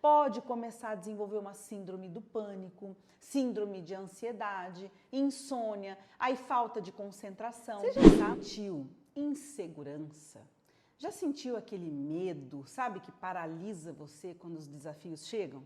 Pode começar a desenvolver uma síndrome do pânico, síndrome de ansiedade, insônia, aí falta de concentração. Você já sentiu insegurança? Já sentiu aquele medo, sabe, que paralisa você quando os desafios chegam?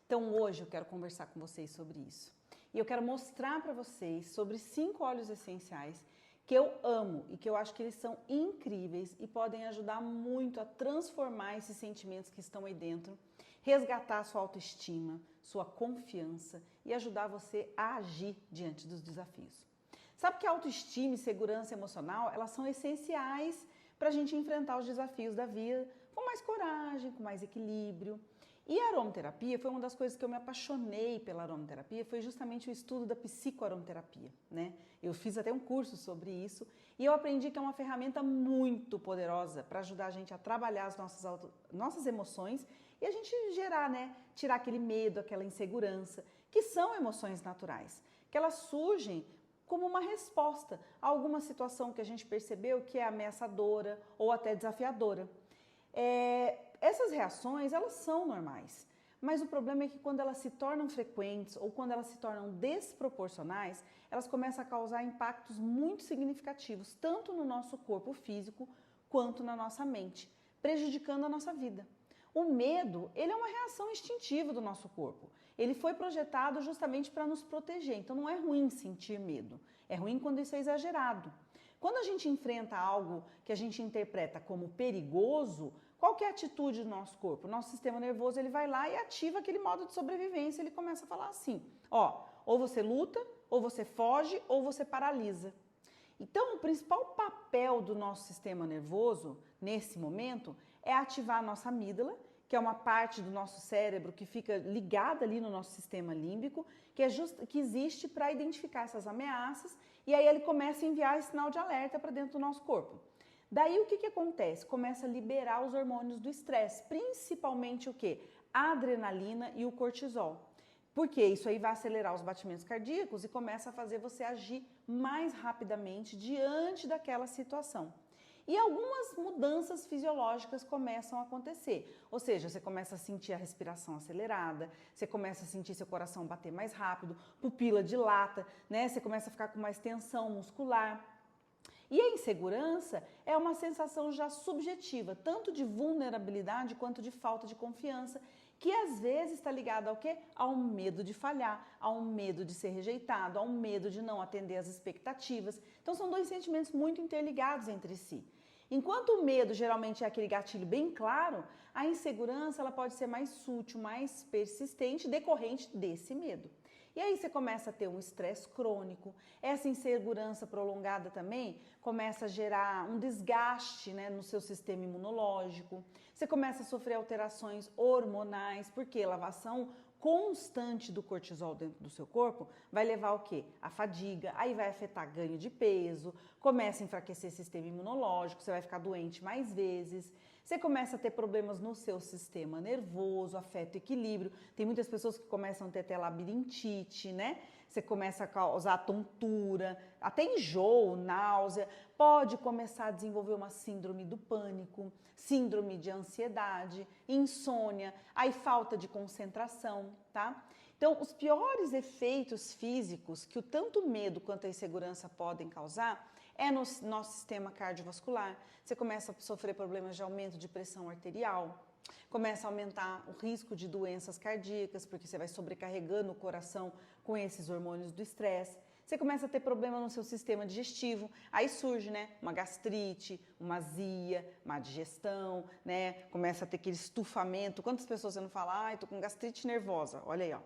Então hoje eu quero conversar com vocês sobre isso. E eu quero mostrar para vocês sobre 5 óleos essenciais que eu amo e que eu acho que eles são incríveis e podem ajudar muito a transformar esses sentimentos que estão aí dentro, resgatar a sua autoestima, sua confiança e ajudar você a agir diante dos desafios. Sabe que a autoestima e segurança emocional, elas são essenciais para a gente enfrentar os desafios da vida com mais coragem, com mais equilíbrio. E a aromaterapia foi uma das coisas que eu me apaixonei pela aromaterapia, foi justamente o estudo da psicoaromaterapia, né? Eu fiz até um curso sobre isso e eu aprendi que é uma ferramenta muito poderosa para ajudar a gente a trabalhar as nossas emoções e a gente gerar, né? Tirar aquele medo, aquela insegurança, que são emoções naturais, que elas surgem como uma resposta a alguma situação que a gente percebeu que é ameaçadora ou até desafiadora. Essas reações, elas são normais, mas o problema é que quando elas se tornam frequentes ou quando elas se tornam desproporcionais, elas começam a causar impactos muito significativos, tanto no nosso corpo físico quanto na nossa mente, prejudicando a nossa vida. O medo, ele é uma reação instintiva do nosso corpo. Ele foi projetado justamente para nos proteger, então não é ruim sentir medo, é ruim quando isso é exagerado. Quando a gente enfrenta algo que a gente interpreta como perigoso, qual que é a atitude do nosso corpo? O nosso sistema nervoso, ele vai lá e ativa aquele modo de sobrevivência, ele começa a falar assim, ou você luta, ou você foge, ou você paralisa. Então, o principal papel do nosso sistema nervoso, nesse momento, é ativar a nossa amígdala, que é uma parte do nosso cérebro que fica ligada ali no nosso sistema límbico, que existe para identificar essas ameaças, e aí ele começa a enviar esse sinal de alerta para dentro do nosso corpo. Daí o que acontece? Começa a liberar os hormônios do estresse, principalmente o quê? A adrenalina e o cortisol. Porque isso aí vai acelerar os batimentos cardíacos e começa a fazer você agir mais rapidamente diante daquela situação. E algumas mudanças fisiológicas começam a acontecer, ou seja, você começa a sentir a respiração acelerada, você começa a sentir seu coração bater mais rápido, pupila dilata, né? Você começa a ficar com mais tensão muscular. E a insegurança é uma sensação já subjetiva, tanto de vulnerabilidade quanto de falta de confiança, que às vezes está ligado ao quê? Ao medo de falhar, ao medo de ser rejeitado, ao medo de não atender às expectativas. Então são dois sentimentos muito interligados entre si. Enquanto o medo geralmente é aquele gatilho bem claro, a insegurança ela pode ser mais sutil, mais persistente, decorrente desse medo. E aí você começa a ter um estresse crônico, essa insegurança prolongada também começa a gerar um desgaste, né, no seu sistema imunológico, você começa a sofrer alterações hormonais, porque elevação constante do cortisol dentro do seu corpo vai levar ao quê? A fadiga, aí vai afetar ganho de peso, começa a enfraquecer o sistema imunológico, você vai ficar doente mais vezes, você começa a ter problemas no seu sistema nervoso, afeta o equilíbrio. Tem muitas pessoas que começam a ter até labirintite, né? Você começa a causar tontura, até enjoo, náusea. Pode começar a desenvolver uma síndrome do pânico, síndrome de ansiedade, insônia, aí falta de concentração, tá? Então, os piores efeitos físicos que o tanto medo quanto a insegurança podem causar é no nosso sistema cardiovascular. Você começa a sofrer problemas de aumento de pressão arterial, começa a aumentar o risco de doenças cardíacas, porque você vai sobrecarregando o coração com esses hormônios do estresse. Você começa a ter problema no seu sistema digestivo, aí surge, né, uma gastrite, uma azia, má digestão, né, começa a ter aquele estufamento. Quantas pessoas você não fala, ai, tô com gastrite nervosa, olha aí, ó.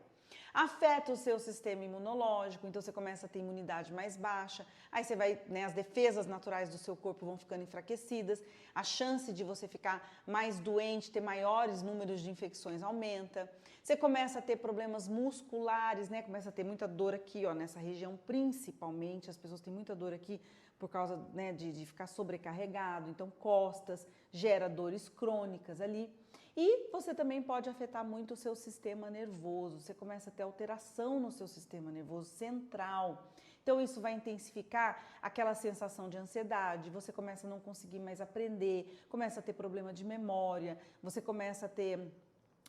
Afeta o seu sistema imunológico, então você começa a ter imunidade mais baixa, aí você vai, né, as defesas naturais do seu corpo vão ficando enfraquecidas, a chance de você ficar mais doente, ter maiores números de infecções aumenta, você começa a ter problemas musculares, né, começa a ter muita dor aqui, ó, nessa região principalmente, as pessoas têm muita dor aqui por causa, né, de ficar sobrecarregado, então costas, gera dores crônicas ali. E você também pode afetar muito o seu sistema nervoso, você começa a ter alteração no seu sistema nervoso central. Então isso vai intensificar aquela sensação de ansiedade, você começa a não conseguir mais aprender, começa a ter problema de memória, você começa a ter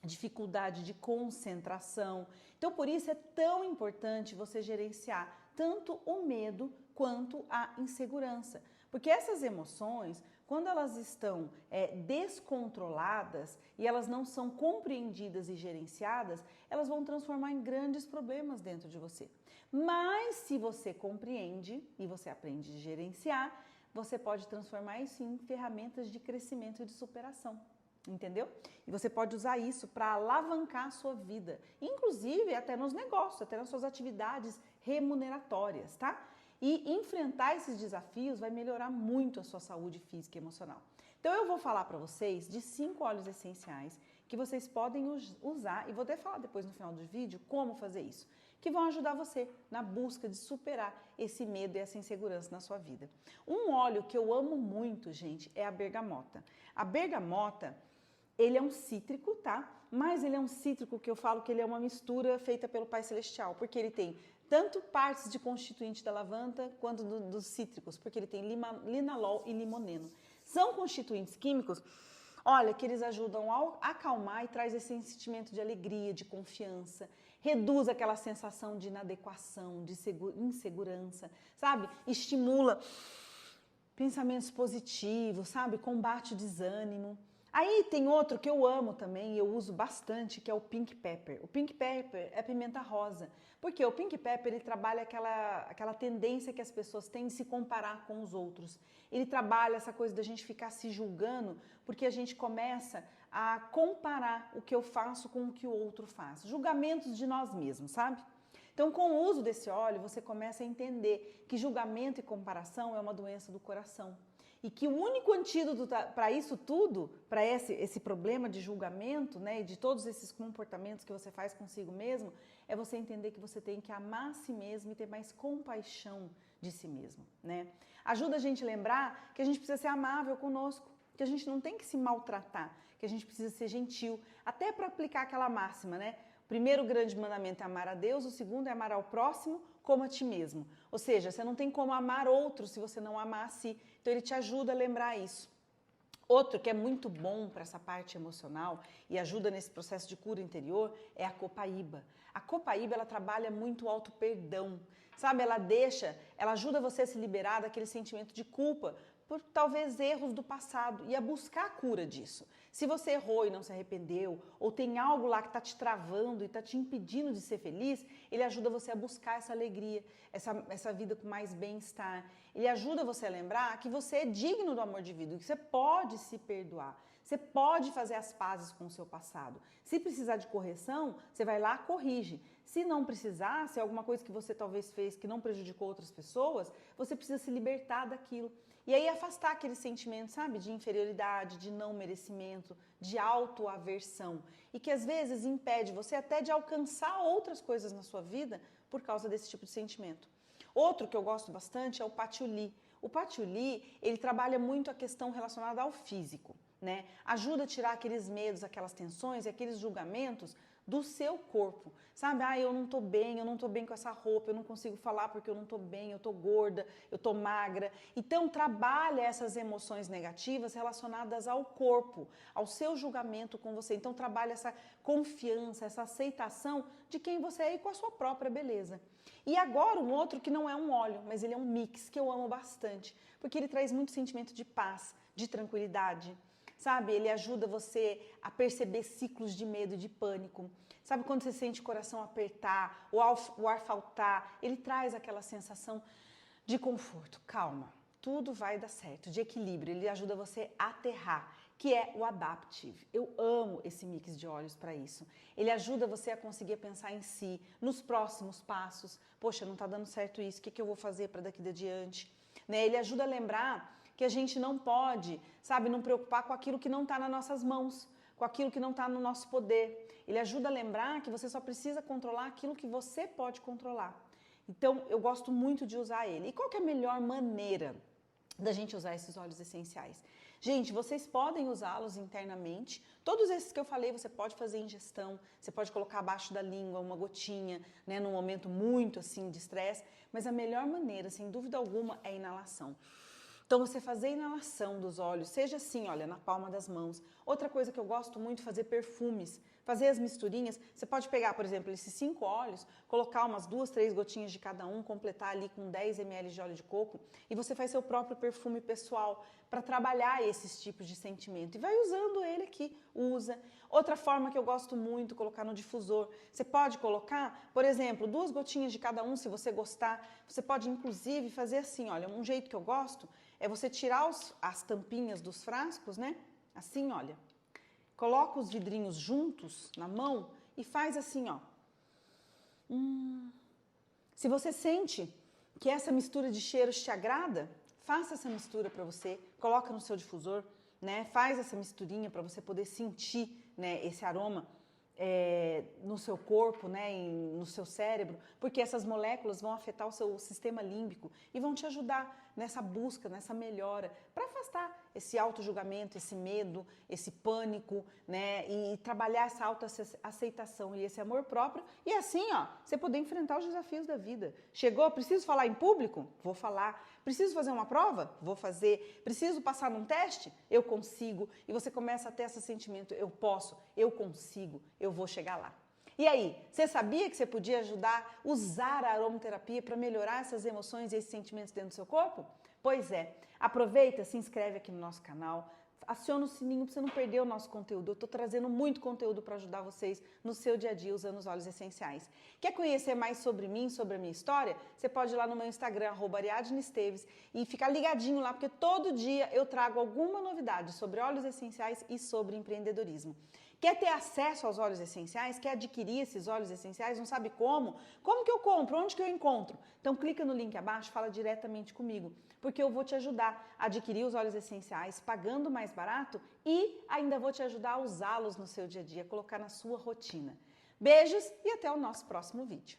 dificuldade de concentração. Então, por isso é tão importante você gerenciar tanto o medo quanto a insegurança. Porque essas emoções, quando elas estão descontroladas e elas não são compreendidas e gerenciadas, elas vão transformar em grandes problemas dentro de você. Mas se você compreende e você aprende a gerenciar, você pode transformar isso em ferramentas de crescimento e de superação. Entendeu? E você pode usar isso para alavancar a sua vida, inclusive até nos negócios, até nas suas atividades remuneratórias, tá? E enfrentar esses desafios vai melhorar muito a sua saúde física e emocional. Então eu vou falar para vocês de 5 óleos essenciais que vocês podem usar, e vou até falar depois no final do vídeo como fazer isso, que vão ajudar você na busca de superar esse medo e essa insegurança na sua vida. Um óleo que eu amo muito, gente, é a bergamota. A bergamota, ele é um cítrico, tá? Mas ele é um cítrico que eu falo que ele é uma mistura feita pelo Pai Celestial, porque ele tem tanto partes de constituinte da lavanda quanto dos cítricos, porque ele tem linalol e limoneno. São constituintes químicos, olha, que eles ajudam a acalmar e traz esse sentimento de alegria, de confiança, reduz aquela sensação de inadequação, de insegurança, sabe? Estimula pensamentos positivos, sabe? Combate o desânimo. Aí tem outro que eu amo também e eu uso bastante, que é o Pink Pepper. O Pink Pepper é pimenta rosa, porque o Pink Pepper ele trabalha aquela tendência que as pessoas têm de se comparar com os outros. Ele trabalha essa coisa da gente ficar se julgando, porque a gente começa a comparar o que eu faço com o que o outro faz. Julgamentos de nós mesmos, sabe? Então, com o uso desse óleo, você começa a entender que julgamento e comparação é uma doença do coração. E que o único antídoto para isso tudo, para esse problema de julgamento, né, e de todos esses comportamentos que você faz consigo mesmo, é você entender que você tem que amar a si mesmo e ter mais compaixão de si mesmo, né? Ajuda a gente a lembrar que a gente precisa ser amável conosco, que a gente não tem que se maltratar, que a gente precisa ser gentil, até para aplicar aquela máxima, né? O primeiro grande mandamento é amar a Deus, o segundo é amar ao próximo como a ti mesmo. Ou seja, você não tem como amar outro se você não amar a si. Então ele te ajuda a lembrar isso. Outro que é muito bom para essa parte emocional e ajuda nesse processo de cura interior é a copaíba. A copaíba, ela trabalha muito o auto-perdão, sabe? Ela ajuda você a se liberar daquele sentimento de culpa por talvez erros do passado e a buscar a cura disso. Se você errou e não se arrependeu, ou tem algo lá que está te travando e está te impedindo de ser feliz, ele ajuda você a buscar essa alegria, essa vida com mais bem-estar. Ele ajuda você a lembrar que você é digno do amor de vida, que você pode se perdoar, você pode fazer as pazes com o seu passado. Se precisar de correção, você vai lá, corrige. Se não precisar, se é alguma coisa que você talvez fez que não prejudicou outras pessoas, você precisa se libertar daquilo. E aí afastar aquele sentimento, sabe, de inferioridade, de não merecimento, de autoaversão. E que às vezes impede você até de alcançar outras coisas na sua vida por causa desse tipo de sentimento. Outro que eu gosto bastante é o patchouli. O patchouli, ele trabalha muito a questão relacionada ao físico, né? Ajuda a tirar aqueles medos, aquelas tensões e aqueles julgamentos do seu corpo, sabe? Ah, eu não tô bem com essa roupa, eu não consigo falar porque eu não tô bem, eu tô gorda, eu tô magra. Então, trabalha essas emoções negativas relacionadas ao corpo, ao seu julgamento com você. Então, trabalha essa confiança, essa aceitação de quem você é e com a sua própria beleza. E agora, um outro que não é um óleo, mas ele é um mix, que eu amo bastante, porque ele traz muito sentimento de paz, de tranquilidade. Sabe, ele ajuda você a perceber ciclos de medo e de pânico. Sabe quando você sente o coração apertar, o ar faltar, ele traz aquela sensação de conforto, calma, tudo vai dar certo, de equilíbrio, ele ajuda você a aterrar, que é o Adaptive. Eu amo esse mix de óleos para isso. Ele ajuda você a conseguir pensar em si, nos próximos passos. Poxa, não está dando certo isso, o que eu vou fazer para daqui de diante? Né? Ele ajuda a lembrar que a gente não pode, sabe, não preocupar com aquilo que não está nas nossas mãos, com aquilo que não está no nosso poder. Ele ajuda a lembrar que você só precisa controlar aquilo que você pode controlar. Então, eu gosto muito de usar ele. E qual que é a melhor maneira da gente usar esses óleos essenciais? Gente, vocês podem usá-los internamente. Todos esses que eu falei, você pode fazer ingestão, você pode colocar abaixo da língua uma gotinha, né, num momento muito assim de estresse, mas a melhor maneira, sem dúvida alguma, é a inalação. Então, você fazer a inalação dos óleos, seja assim, olha, na palma das mãos. Outra coisa que eu gosto muito é fazer perfumes. fazer as misturinhas. Você pode pegar, por exemplo, esses 5 óleos, colocar umas 2, 3 gotinhas de cada um, completar ali com 10 ml de óleo de coco e você faz seu próprio perfume pessoal para trabalhar esses tipos de sentimento. E vai usando ele aqui, usa. Outra forma que eu gosto muito, colocar no difusor. Você pode colocar, por exemplo, 2 gotinhas de cada um, se você gostar. Você pode, inclusive, fazer assim, olha, um jeito que eu gosto é você tirar as tampinhas dos frascos, né? Assim, olha. Coloca os vidrinhos juntos na mão e faz assim, ó. Se você sente que essa mistura de cheiros te agrada, faça essa mistura para você, coloca no seu difusor, né? Faz essa misturinha para você poder sentir, né, esse aroma no seu corpo, né, no seu cérebro, porque essas moléculas vão afetar o seu sistema límbico e vão te ajudar nessa busca, nessa melhora, para afastar esse auto-julgamento, esse medo, esse pânico, né, e trabalhar essa autoaceitação e esse amor próprio e assim, ó, você poder enfrentar os desafios da vida. Chegou, preciso falar em público? Vou falar. Preciso fazer uma prova? Vou fazer. Preciso passar num teste? Eu consigo. E você começa a ter esse sentimento, eu posso, eu consigo, eu vou chegar lá. E aí, você sabia que você podia usar a aromaterapia para melhorar essas emoções e esses sentimentos dentro do seu corpo? Pois é, aproveita, se inscreve aqui no nosso canal, aciona o sininho para você não perder o nosso conteúdo. Eu estou trazendo muito conteúdo para ajudar vocês no seu dia a dia usando os óleos essenciais. Quer conhecer mais sobre mim, sobre a minha história? Você pode ir lá no meu Instagram, @ariadneesteves, e ficar ligadinho lá, porque todo dia eu trago alguma novidade sobre óleos essenciais e sobre empreendedorismo. Quer ter acesso aos óleos essenciais? Quer adquirir esses óleos essenciais? Não sabe como? Como que eu compro? Onde que eu encontro? Então clica no link abaixo, fala diretamente comigo, porque eu vou te ajudar a adquirir os óleos essenciais pagando mais barato e ainda vou te ajudar a usá-los no seu dia a dia, colocar na sua rotina. Beijos e até o nosso próximo vídeo.